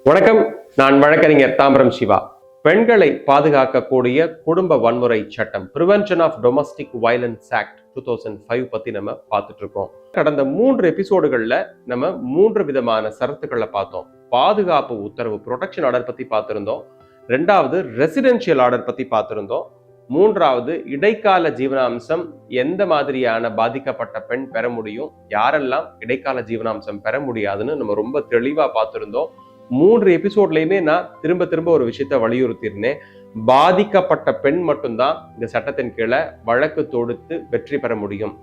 வணக்கம். நான் வழக்கறிஞர் தாம்பரம் சிவா. பெண்களை பாதுகாக்கக்கூடிய குடும்ப வன்முறை சட்டம் prevention of domestic violence act 2005 பத்தி நம்ம பார்த்துட்டு இருக்கோம். கடந்த 3 எபிசோடுகள்ல நம்ம 3 விதமான சரத்துக்களை பார்த்தோம். பாதுகாப்பு உத்தரவு ப்ரொடெக்ஷன் ஆர்டர் பத்தி பார்த்திருந்தோம். 2வது ரெசிடென்ஷியல் ஆர்டர் பத்தி பார்த்திருந்தோம். 3வது இடைக்கால ஜீவனாம்சம் எந்த மாதிரியான பாதிக்கப்பட்ட பெண் பெற முடியும், யாரெல்லாம் இடைக்கால ஜீவனாம்சம் பெற முடியாதுன்னு நம்ம ரொம்ப தெளிவா பார்த்திருந்தோம். 3 எபிசோட்லயுமே நான் திரும்ப ஒரு விஷயத்த வலியுறுத்தியிருந்தேன். பாதிக்கப்பட்ட பெண் மட்டும்தான் இந்த சட்டத்தின் கீழே வழக்கு தொடுத்து வெற்றி பெற முடியும்.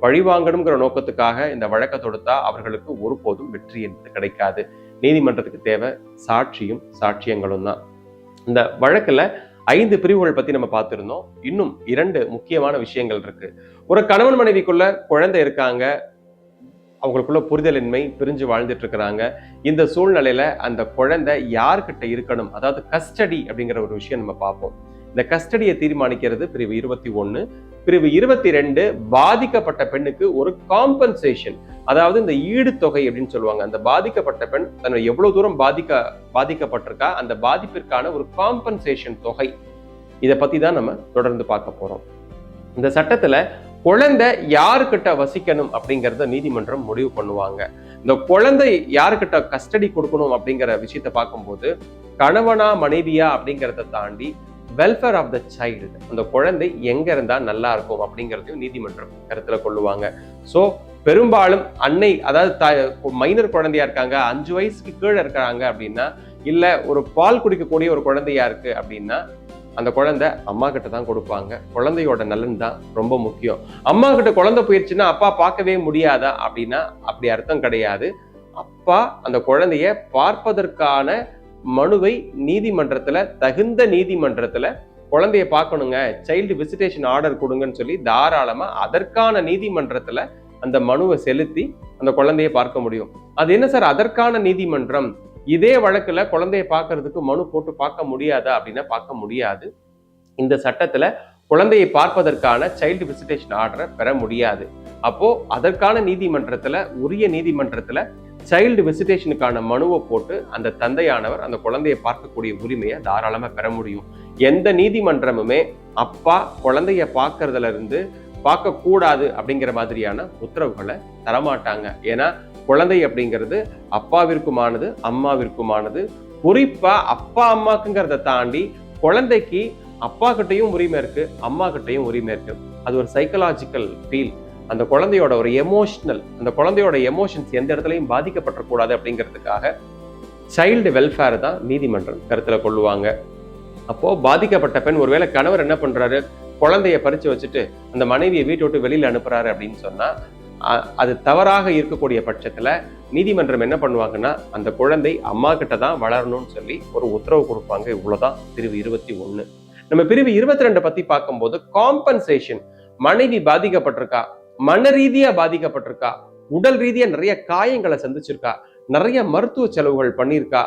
பழிவாங்கணுங்கிற நோக்கத்துக்காக இந்த வழக்கை தொடுத்தா அவர்களுக்கு ஒருபோதும் வெற்றி என்பது கிடைக்காது. நீதிமன்றத்துக்கு தேவை சாட்சியும் சாட்சியங்களும் தான். இந்த வழக்குல 5 பிரிவுகள் பத்தி நம்ம பார்த்திருந்தோம். இன்னும் 2 முக்கியமான விஷயங்கள் இருக்கு. ஒரு கணவன் மனைவிக்குள்ள குழந்தை இருக்காங்க, அவங்களுக்குள்ள புரிதலின்மை, பிரிஞ்சு வாழ்ந்துட்டு இருக்கிறாங்க. இந்த சூழ்நிலையில அந்த குழந்தை யார்கிட்ட இருக்கணும், அதாவது கஸ்டடி அப்படிங்கிற ஒரு விஷயம் நம்ம பார்ப்போம். இந்த கஸ்டடியை தீர்மானிக்கிறது பிரிவு 21. பிரிவு 22 பாதிக்கப்பட்ட பெண்ணுக்கு ஒரு காம்பன்சேஷன், அதாவது இந்த ஈடுத்தொகை அப்படின்னு சொல்லுவாங்க. அந்த பாதிக்கப்பட்ட பெண் தன்னை எவ்வளவு தூரம் பாதிக்கப்பட்டிருக்கா, அந்த பாதிப்பிற்கான ஒரு காம்பன்சேஷன் தொகை, இதை பத்தி தான் நம்ம தொடர்ந்து பார்க்க போறோம். இந்த சட்டத்துல குழந்தை யாருக்கிட்ட வசிக்கணும் அப்படிங்கிறத நீதிமன்றம் முடிவு பண்ணுவாங்க. இந்த குழந்தை யாருக்கிட்ட கஸ்டடி கொடுக்கணும் அப்படிங்கிற விஷயத்த பார்க்கும்போது கணவனா மனைவியா அப்படிங்கிறத தாண்டி வெல்ஃபேர் ஆஃப் த சைல்டு, அந்த குழந்தை எங்க இருந்தா நல்லா இருக்கும் அப்படிங்கிறதையும் நீதிமன்றம் கருத்துல கொள்ளுவாங்க. ஸோ பெரும்பாலும் அன்னை, அதாவது மைனர் குழந்தையா இருக்காங்க, 5 வயசுக்கு கீழே இருக்கிறாங்க அப்படின்னா, இல்ல ஒரு பால் குடிக்கக்கூடிய ஒரு குழந்தையா இருக்கு அப்படின்னா அந்த குழந்தை அம்மா கிட்ட தான் கொடுப்பாங்க. குழந்தையோட நலன் தான் ரொம்ப முக்கியம். அம்மா கிட்ட குழந்தை போயிடுச்சுன்னா அப்பா பார்க்கவே முடியாதா அப்படின்னா அப்படி அர்த்தம் கிடையாது. அப்பா அந்த குழந்தைய பார்ப்பதற்கான மனுவை நீதிமன்றத்துல, தகுந்த நீதிமன்றத்துல குழந்தைய பார்க்கணுங்க, சைல்டு விசிட்டேஷன் ஆர்டர் கொடுங்கன்னு சொல்லி தாராளமா அதற்கான நீதிமன்றத்துல அந்த மனுவை செலுத்தி அந்த குழந்தைய பார்க்க முடியும். அது என்ன சார் அதற்கான நீதிமன்றம், இதே வழக்குல குழந்தைய பார்க்கறதுக்கு மனு போட்டு பார்க்க முடியாதா அப்படின்னா பார்க்க முடியாது. இந்த சட்டத்துல குழந்தையை பார்ப்பதற்கான சைல்டு விசிட்டேஷன் ஆர்டரை பெற முடியாது. அப்போ அதற்கான நீதிமன்றத்துல, உரிய நீதிமன்றத்துல சைல்டு விசிட்டேஷனுக்கான மனுவை போட்டு அந்த தந்தையானவர் அந்த குழந்தையை பார்க்கக்கூடிய உரிமையை தாராளமா பெற முடியும். எந்த நீதிமன்றமுமே அப்பா குழந்தைய பார்க்கறதுல இருந்து பார்க்க கூடாது அப்படிங்கிற மாதிரியான உத்தரவுகளை தரமாட்டாங்க. ஏன்னா குழந்தை அப்படிங்கிறது அப்பாவிற்குமானது, அம்மாவிற்குமானது. குறிப்பா அப்பா அம்மாக்குங்கிறத தாண்டி குழந்தைக்கு அப்பா கிட்டையும் உரிமை இருக்கு, அம்மா கிட்டையும் உரிமை இருக்கு. அது ஒரு சைக்கலாஜிக்கல் ஃபீல். அந்த குழந்தையோட ஒரு எமோஷனல், அந்த குழந்தையோட எமோஷன்ஸ் எந்த இடத்துலையும் பாதிக்கப்படக்கூடாது அப்படிங்கிறதுக்காக சைல்டு வெல்ஃபேர் தான் நீதிமன்றம் கருத்துல கொள்ளுவாங்க. அப்போ பாதிக்கப்பட்ட பெண், ஒருவேளை கணவர் என்ன பண்றாரு, குழந்தைய பறிச்சு வச்சுட்டு அந்த மனைவியை வீட்டை விட்டு வெளியில அனுப்புறாரு அப்படின்னு சொன்னா அது தவறாக இருக்கக்கூடிய பட்சத்துல நீதிமன்றம் என்ன பண்ணுவாங்கன்னா அந்த குழந்தை அம்மா கிட்ட தான் வளரணும்னு சொல்லி ஒரு உத்தரவு கொடுப்பாங்க. இவ்வளவுதான் பிரிவு 21. நம்ம பிரிவு 22 பத்தி பார்க்கும்போது காம்பன்சேஷன், மனைவி பாதிக்கப்பட்டிருக்கா, மன ரீதியா பாதிக்கப்பட்டிருக்கா, உடல் ரீதியா நிறைய காயங்களை சந்திச்சிருக்கா, நிறைய மருத்துவ செலவுகள் பண்ணியிருக்கா,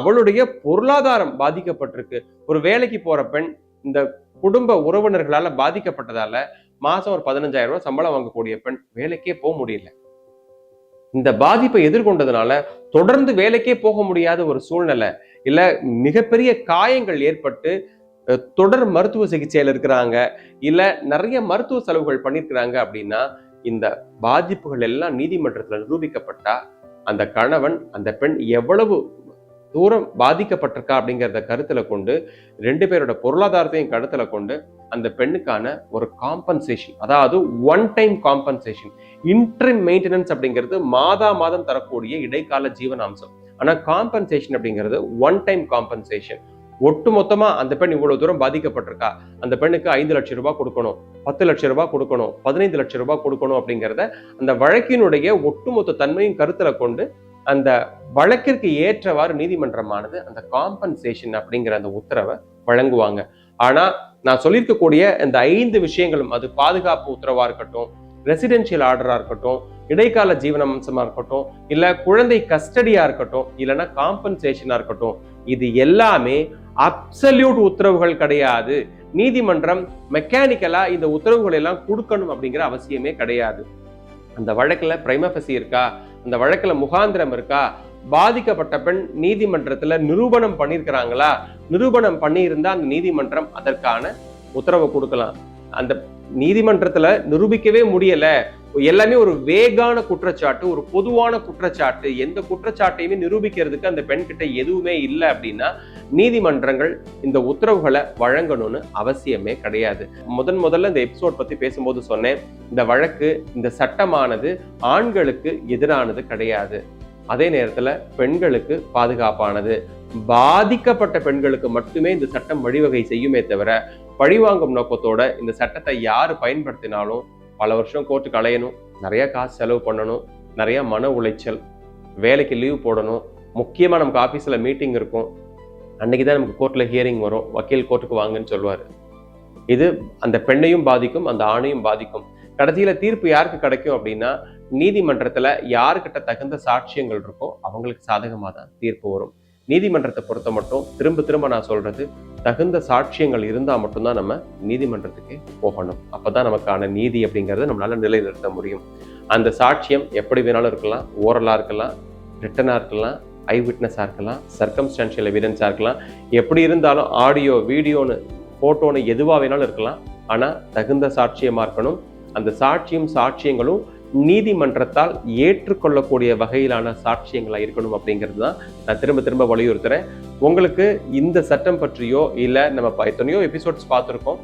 அவளுடைய பொருளாதாரம் பாதிக்கப்பட்டிருக்கு. ஒரு வேலைக்கு போற பெண் இந்த குடும்ப உறவினர்களால பாதிக்கப்பட்டதால மாசம் ஒரு 15,000 ரூபாய் சம்பளம் வாங்கக்கூடிய பெண் வேலைக்கே போக முடியல. இந்த பாதிப்பை எதிர்கொண்டதுனால தொடர்ந்து வேலைக்கே போக முடியாத ஒரு சூழ்நிலை, இல்ல மிகப்பெரிய காயங்கள் ஏற்பட்டு தொடர் மருத்துவ சிகிச்சையில இருக்கிறாங்க, இல்ல நிறைய மருத்துவ செலவுகள் பண்ணிருக்கிறாங்க அப்படின்னா இந்த பாதிப்புகள் எல்லாம் நீதிமன்றத்துல நிரூபிக்கப்பட்டா அந்த கணவன் அந்த பெண் எவ்வளவு தூரம் பாதிக்கப்பட்டிருக்கா அப்படிங்கிறத கருத்துல கொண்டு 2 பேரோட பொருளாதாரத்தையும் கருத்துல கொண்டு அந்த பெண்ணுக்கான ஒரு காம்பன்சேஷன், அதாவது one time compensation. Interim maintenance அப்படிங்கிறது மாதம் தரக்கூடிய இடைக்கால ஜீவனாம்சம். ஆனா காம்பன்சேஷன் அப்படிங்கிறது ஒன் டைம் காம்பன்சேஷன். ஒட்டு மொத்தமா அந்த பெண் இவ்வளவு தூரம் பாதிக்கப்பட்டிருக்கா, அந்த பெண்ணுக்கு 5 லட்சம் ரூபாய் கொடுக்கணும், 10 லட்சம் ரூபாய் கொடுக்கணும், 15 லட்சம் ரூபாய் கொடுக்கணும் அப்படிங்கிறத அந்த வழக்கினுடைய ஒட்டுமொத்த தன்மையும் கருத்துல கொண்டு அந்த வழக்கிற்கு ஏற்றவாறு நீதிமன்றமானது அந்த காம்பன்சேஷன் அப்படிங்கிற அந்த உத்தரவை வழங்குவாங்க. ஆனா நான் சொல்லியிருக்கக்கூடிய இந்த 5 விஷயங்களும், அது பாதுகாப்பு உத்தரவா இருக்கட்டும், ரெசிடென்ஷியல் ஆர்டரா இருக்கட்டும், இடைக்கால ஜீவனாம்சமா இருக்கட்டும், இல்ல குழந்தை கஸ்டடியா இருக்கட்டும், இல்லைன்னா காம்பன்சேஷனா இருக்கட்டும், இது எல்லாமே அப்சல்யூட் உத்தரவுகள் கிடையாது. நீதிமன்றம் மெக்கானிக்கலா இந்த உத்தரவுகள் எல்லாம் கொடுக்கணும் அப்படிங்கிற அவசியமே கிடையாது. அந்த வழக்குல பிரைமா ஃபேசி இருக்கா, அந்த வழக்குல முகாந்திரம் இருக்கா, பாதிக்கப்பட்ட பெண் நீதிமன்றத்துல நிரூபணம் பண்ணியிருக்கிறாங்களா, நிரூபணம் பண்ணியிருந்தா அந்த நீதிமன்றம் அதற்கான உத்தரவை கொடுக்கலாம். அந்த நீதிமன்றத்துல நிரூபிக்கவே முடியல, எல்லாமே ஒரு வேகான குற்றச்சாட்டு, ஒரு பொதுவான குற்றச்சாட்டு, எந்த குற்றச்சாட்டையுமே நிரூபிக்கிறதுக்கு அந்த பெண் கிட்ட எதுவுமே இல்லை அப்படின்னா நீதிமன்றங்கள் இந்த உத்தரவுகளை வழங்கணும்னு அவசியமே கிடையாது. முதல்ல இந்த எபிசோட் பத்தி பேசும்போது சொன்னேன், இந்த வழக்கு, இந்த சட்டமானது ஆண்களுக்கு எதிரானது கிடையாது, அதே நேரத்துல பெண்களுக்கு பாதுகாப்பானது. பாதிக்கப்பட்ட பெண்களுக்கு மட்டுமே இந்த சட்டம் வழிவகை செய்யுமே தவிர பழிவாங்கும் நோக்கத்தோட இந்த சட்டத்தை யாரு பயன்படுத்தினாலும் பல வருஷம் கோர்ட்டுக்கு அலையணும், நிறைய காசு செலவு பண்ணணும், நிறைய மன உளைச்சல், வேலைக்கு லீவ் போடணும், முக்கியமா நமக்கு ஆபீஸ்ல மீட்டிங் இருக்கும், அன்னைக்குதான் நமக்கு கோர்ட்ல ஹியரிங் வரும், வக்கீல் கோர்ட்டுக்கு வாங்கன்னு சொல்லுவாரு. இது அந்த பெண்ணையும் பாதிக்கும், அந்த ஆணையும் பாதிக்கும். கடைசியில தீர்ப்பு யாருக்கு கிடைக்கும் அப்படின்னா நீதிமன்றத்துல யாருக்கிட்ட தகுந்த சாட்சியங்கள் இருக்கோ அவங்களுக்கு சாதகமா தான் தீர்ப்பு வரும். நீதிமன்றத்தை பொறுத்த மட்டும் திரும்ப நான் சொல்றது, தகுந்த சாட்சியங்கள் இருந்தா மட்டும்தான் நம்ம நீதிமன்றத்துக்கு போகணும். அப்பதான் நமக்கான நீதி அப்படிங்கறத நம்மளால நிலைநிறுத்த முடியும். அந்த சாட்சியம் எப்படி வேணாலும் இருக்கலாம், ஓரலா இருக்கலாம், ரிட்டனா இருக்கலாம், ஐ விட்னஸா இருக்கலாம், சர்க்கம்ஸ்டான்ஷியல் எவிடன்ஸா இருக்கலாம், எப்படி இருந்தாலும் ஆடியோ, வீடியோன்னு, போட்டோன்னு எதுவா வேணாலும் இருக்கலாம். ஆனா தகுந்த சாட்சியமா இருக்கணும். அந்த சாட்சியங்களும் நீதிமன்றத்தால் ஏற்றுக்கொள்ளக்கூடிய வகையிலான சாட்சியங்களா இருக்கணும் அப்படிங்கிறது தான் நான் திரும்ப வலியுறுத்துறேன். உங்களுக்கு இந்த சட்டம் பற்றியோ இல்ல நம்ம எத்தனையோ எபிசோட்ஸ் பார்த்துருக்கோம்,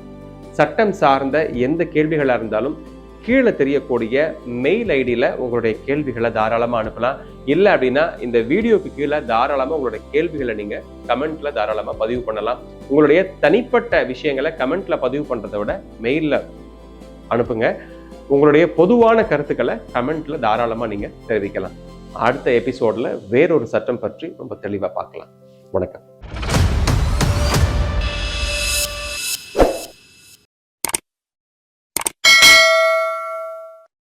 சட்டம் சார்ந்த எந்த கேள்விகளா இருந்தாலும் கீழே தெரியக்கூடிய மெயில் ஐடியில உங்களுடைய கேள்விகளை தாராளமா அனுப்பலாம். இல்லை அப்படின்னா இந்த வீடியோக்கு கீழே தாராளமா உங்களுடைய கேள்விகளை நீங்க கமெண்ட்ல தாராளமா பதிவு பண்ணலாம். உங்களுடைய தனிப்பட்ட விஷயங்களை கமெண்ட்ல பதிவு பண்றதை விட மெயில்ல அனுப்புங்க. உங்களுடைய பொதுவான கருத்துக்களை கமெண்ட்ல தாராளமா நீங்க தெரிவிக்கலாம். அடுத்த எபிசோட்ல வேறொரு சட்டம் பற்றி ரொம்ப தெளிவா பார்க்கலாம். வணக்கம்.